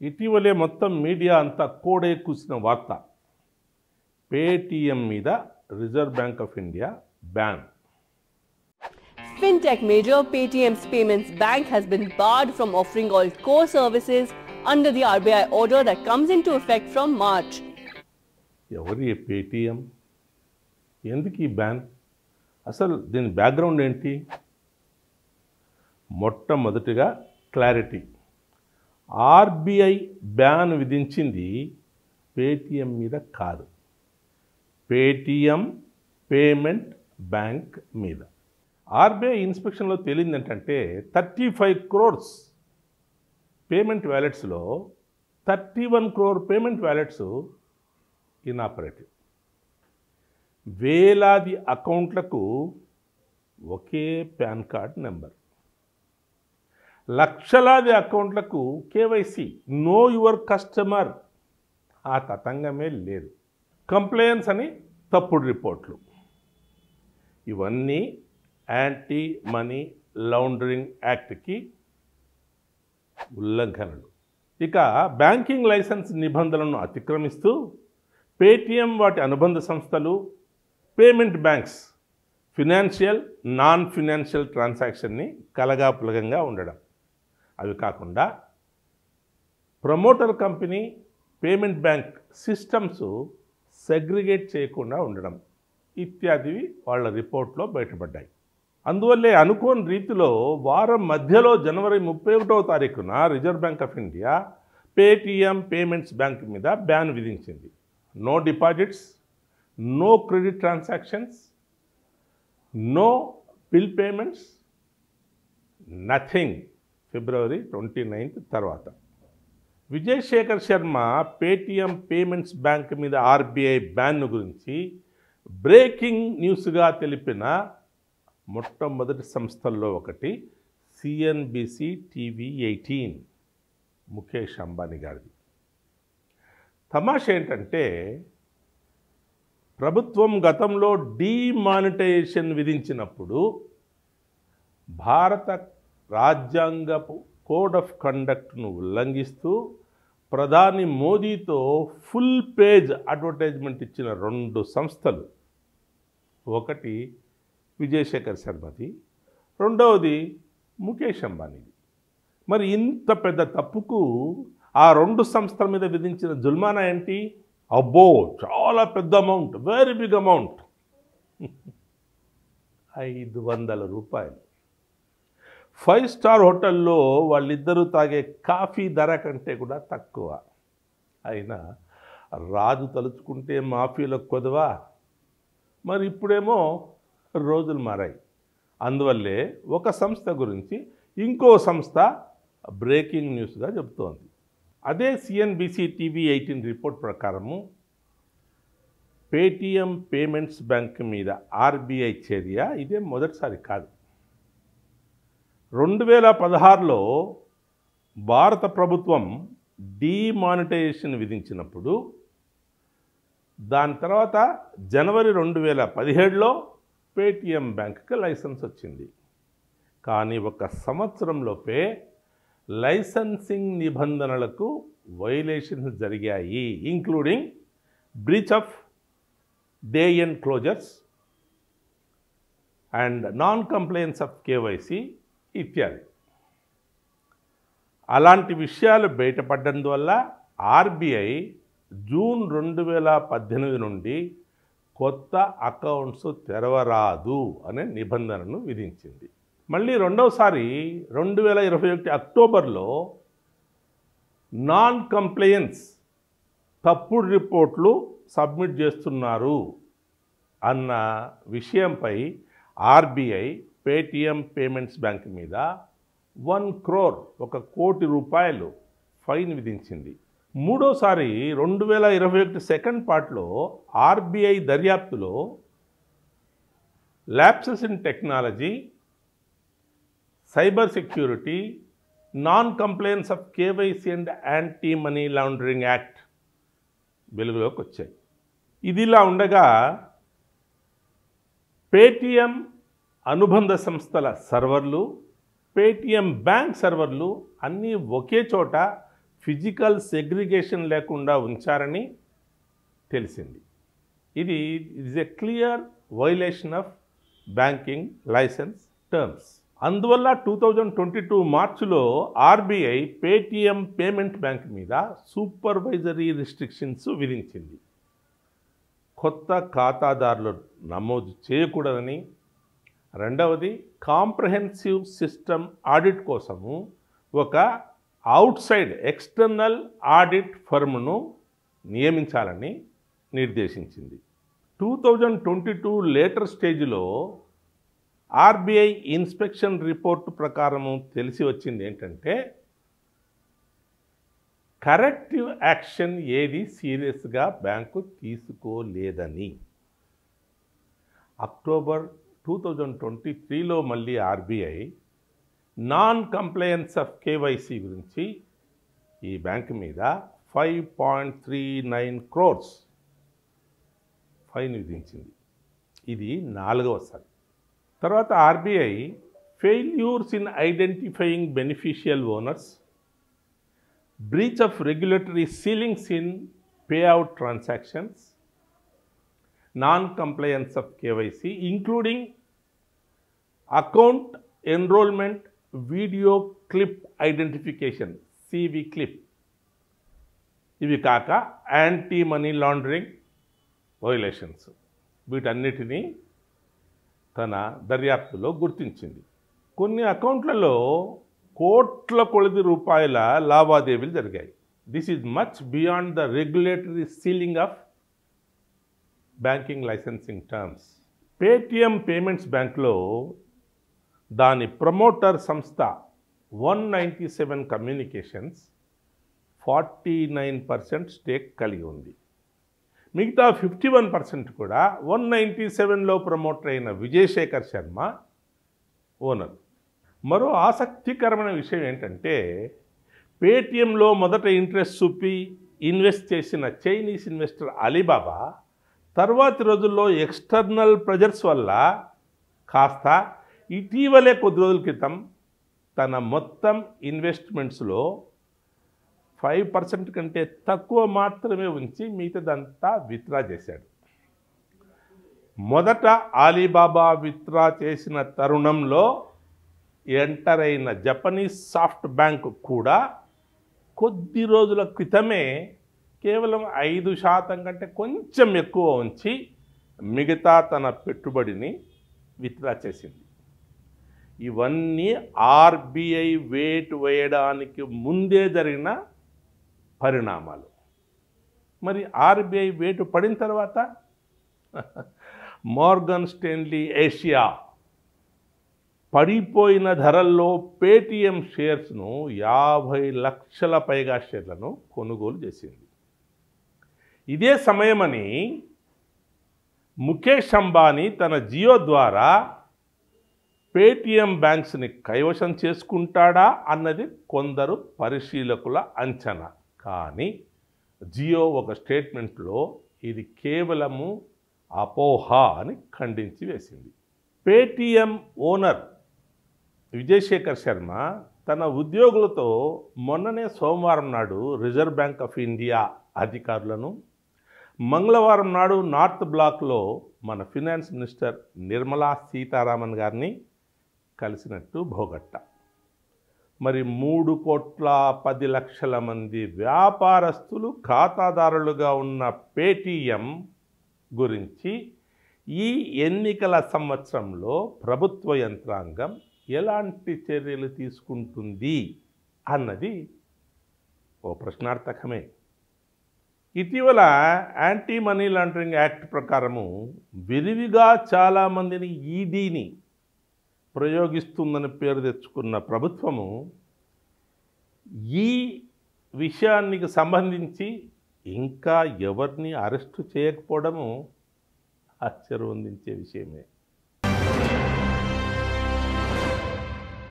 ఇటీవలే మొత్తం మీడియా అంతా కోడే కూసిన వార్త. పేటీఎం మీద reserve bank of India ban. Fintech major Paytm's Payments Bank has been barred from offering all core services under the RBI order that comes into effect from March. ఎవరి Paytm? ఎందుకు ఈ ban? అసలు దీని background ఏంటి? మొట్టమొదటిగా clarity. RBI ban విధించింది Paytm మీద కాదు, పేటీఎం పేమెంట్ బ్యాంక్ మీద. ఆర్బీఐ ఇన్స్పెక్షన్లో తేలింది ఏంటంటే 35 crores పేమెంట్ వ్యాలెట్స్లో 31 crore పేమెంట్ వ్యాలెట్స్ ఇనాపరేటివ్. వేలాది అకౌంట్లకు ఒకే పాన్ కార్డ్ నెంబర్, లక్షలాది అకౌంట్లకు కేవైసీ నో యువర్ కస్టమర్ ఆ తతంగమే లేదు. కంప్లైన్స్ అని తప్పుడు రిపోర్ట్లు, ఇవన్నీ యాంటీ మనీ లాండరింగ్ యాక్ట్కి ఉల్లంఘనలు. ఇక బ్యాంకింగ్ లైసెన్స్ నిబంధనలను అతిక్రమిస్తూ పేటీఎం వాటి అనుబంధ సంస్థలు payment banks financial non financial ట్రాన్సాక్షన్ని కలగాపులగంగా ఉండడం, అవి కాకుండా promoter company payment bank systems segregate చేయకుండా ఉండడం ఇత్యాదివి వాళ్ళ రిపోర్ట్లో బయటపడ్డాయి. అందువల్లే అనుకోని రీతిలో వారం మధ్యలో జనవరి 31వ తారీఖున reserve bank of India Paytm payments bank మీద బ్యాన్ విధించింది. No deposits, no credit transactions, no bill payments, nothing. ఫిబ్రవరి 29 తర్వాత Vijay Shekhar Sharma Paytm payments bank మీద ఆర్బీఐ బ్యాన్ గురించి బ్రేకింగ్ న్యూస్గా తెలిపిన మొట్టమొదటి సంస్థల్లో ఒకటి సిఎన్బిసి టీవీ 18 ముఖేష్ అంబానీ గారిది. తమాషా ఏంటంటే ప్రభుత్వం గతంలో డీమానిటైజేషన్ విధించినప్పుడు భారత రాజ్యాంగపు కోడ్ ఆఫ్ కండక్ట్ను ఉల్లంఘిస్తూ ప్రధాని మోదీతో ఫుల్ పేజ్ అడ్వర్టైజ్మెంట్ ఇచ్చిన 2 సంస్థలు, ఒకటి విజయశేఖర్ శర్మది, రెండవది ముఖేష్ అంబానీది. మరి ఇంత పెద్ద తప్పుకు ఆ 2 సంస్థల మీద విధించిన జుల్మానా ఏంటి? అబ్బో చాలా పెద్ద అమౌంట్, వెరీ బిగ్ అమౌంట్, 500 రూపాయలు. 5 స్టార్ హోటల్లో వాళ్ళిద్దరూ తాగే కాఫీ ధర కంటే కూడా తక్కువ. అయినా రాజు తలుచుకుంటే మాఫీలకు కొదవా? మరి ఇప్పుడేమో రోజులు మారాయి. అందువల్లే ఒక సంస్థ గురించి ఇంకో సంస్థ బ్రేకింగ్ న్యూస్గా చెబుతోంది. అదే సిఎన్బిసి టీవీ 18 రిపోర్ట్ ప్రకారము పేటీఎం పేమెంట్స్ బ్యాంక్ మీద ఆర్బీఐ చర్య ఇదే మొదటిసారి కాదు. 2016లో భారత ప్రభుత్వం డీమానిటైజేషన్ విధించినప్పుడు, దాని తర్వాత జనవరి 2017లో పేటీఎం బ్యాంక్కి లైసెన్స్ వచ్చింది. కానీ 1 సంవత్సరంలోపే లైసెన్సింగ్ నిబంధనలకు వైలేషన్స్ జరిగాయి, including breach of day end closures and non compliance of KYC ఇత్యాది. అలాంటి విషయాలు బయటపడ్డందువల్ల ఆర్బీఐ జూన్ 2018 నుండి కొత్త అకౌంట్స్ తెరవరాదు అనే నిబంధనను విధించింది. మళ్ళీ రెండవసారి 2021 అక్టోబర్లో నాన్ కంప్లయన్స్ తప్పుడు రిపోర్ట్లు సబ్మిట్ చేస్తున్నారు అన్న విషయంపై ఆర్బీఐ పేటీఎం పేమెంట్స్ బ్యాంక్ మీద 1 crore, 1 కోటి రూపాయలు ఫైన్ విధించింది. మూడోసారి 2021 సెకండ్ పార్ట్లో ఆర్బీఐ దర్యాప్తులో lapses in technology, cyber security, non compliance of KYC and anti money laundering act వెలుగులోకి వచ్చాయి. ఇదిలా ఉండగా పేటీఎం అనుబంధ సంస్థల సర్వర్లు, పేటీఎం బ్యాంక్ సర్వర్లు అన్నీ ఒకే చోట ఫిజికల్ సెగ్రిగేషన్ లేకుండా ఉంచారని తెలిసింది. ఇది is a clear violation of banking licence terms. అందువల్ల 2022 మార్చిలో ఆర్బీఐ పేటిఎం పేమెంట్ బ్యాంక్ మీద సూపర్వైజరీ రిస్ట్రిక్షన్స్ విధించింది. కొత్త ఖాతాదారులు నమోదు చేయకూడదని, రెండవది కాంప్రహెన్సివ్ సిస్టమ్ ఆడిట్ కోసము ఒక అవుట్సైడ్ ఎక్స్టర్నల్ ఆడిట్ ఫర్మ్ను నియమించాలని నిర్దేశించింది. 2022 లేటర్ స్టేజ్లో ఆర్బీఐ ఇన్స్పెక్షన్ రిపోర్టు ప్రకారము తెలిసి వచ్చింది ఏంటంటే కరెక్టివ్ యాక్షన్ ఏది సీరియస్గా బ్యాంకు తీసుకోలేదని. అక్టోబర్ 2023లో మళ్ళీ RBI non compliance of KYC గురించి ఈ బ్యాంక్ మీద 5.39 crores ఫైన్ విధించింది. ఇది 4వసారి. తర్వాత RBI failures in identifying beneficial owners, breach of regulatory ceilings in payout transactions, non compliance of KYC including account enrolment video clip identification CV clip, ఇవి కాక anti money laundering violations, వీటన్నిటినీ తన దర్యాప్తులో గుర్తించింది. కొన్ని అకౌంట్లలో కోట్ల కొలది రూపాయల లావాదేవీలు జరిగాయి. This is much beyond the regulatory ceiling of banking licensing terms. Paytm payments బ్యాంక్లో దాని ప్రమోటర్ సంస్థ 197 కమ్యూనికేషన్స్ 49% స్టేక్ కలిగి ఉంది. మిగతా 51% కూడా 197లో ప్రమోటర్ అయిన విజయశేఖర్ శర్మ ఓనర్. మరో ఆసక్తికరమైన విషయం ఏంటంటే పేటిఎంలో మొదట ఇంట్రెస్ట్ చూపి ఇన్వెస్ట్ చేసిన చైనీస్ ఇన్వెస్టర్ అలీబాబా తర్వాతి రోజుల్లో ఎక్స్టర్నల్ ప్రెజర్స్ వల్ల కాస్త ఇటీవలే కొద్ది రోజుల క్రితం తన మొత్తం ఇన్వెస్ట్మెంట్స్లో 5% కంటే తక్కువ మాత్రమే ఉంచి మిగతాదంతా విత్డ్రా చేశాడు. మొదట అలీబాబా విత్డ్రా చేసిన తరుణంలో ఎంటర్ అయిన జపనీస్ సాఫ్ట్ బ్యాంక్ కూడా కొద్ది రోజుల క్రితమే కేవలం 5% కంటే కొంచెం ఎక్కువ ఉంచి మిగతా తన పెట్టుబడిని విత్డ్రా చేసింది. ఇవన్నీ ఆర్బీఐ వేటు వేయడానికి ముందే జరిగిన పరిణామాలు. మరి ఆర్బీఐ వేటు పడిన తర్వాత మోర్గన్ స్టాన్లీ ఏషియా పడిపోయిన ధరల్లో పేటిఎం షేర్స్ను 50 లక్షల పైగా షేర్లను కొనుగోలు చేసింది. ఇదే సమయమని ముఖేష్ అంబానీ తన జియో ద్వారా పేటిఎం బ్యాంక్స్ని కైవశం చేసుకుంటాడా అన్నది కొందరు పరిశీలకుల అంచనా. కానీ జియో ఒక స్టేట్మెంట్లో ఇది కేవలము అపోహ అని ఖండించి వేసింది. పేటిఎం ఓనర్ విజయశేఖర్ శర్మ తన ఉద్యోగులతో మొన్ననే సోమవారం నాడు రిజర్వ్ బ్యాంక్ ఆఫ్ ఇండియా అధికారులను, మంగళవారం నాడు నార్త్ బ్లాక్లో మన ఫినాన్స్ మినిస్టర్ నిర్మలా సీతారామన్ గారిని కలిసినట్టు భోగట్ట. మరి 3,10,00,000 మంది వ్యాపారస్తులు ఖాతాదారులుగా ఉన్న పేటిఎం గురించి ఈ ఎన్నికల సంవత్సరంలో ప్రభుత్వ యంత్రాంగం ఎలాంటి చర్యలు తీసుకుంటుంది అన్నది ఓ ప్రశ్నార్థకమే. ఇటీవల యాంటీ మనీ లాండరింగ్ యాక్ట్ ప్రకారము విరివిగా చాలామందిని ఈడీని ప్రయోగిస్తుందని పేరు తెచ్చుకున్న ప్రభుత్వము ఈ విషయానికి సంబంధించి ఇంకా ఎవరిని అరెస్టు చేయకపోవడము ఆశ్చర్యం అందించే విషయమే.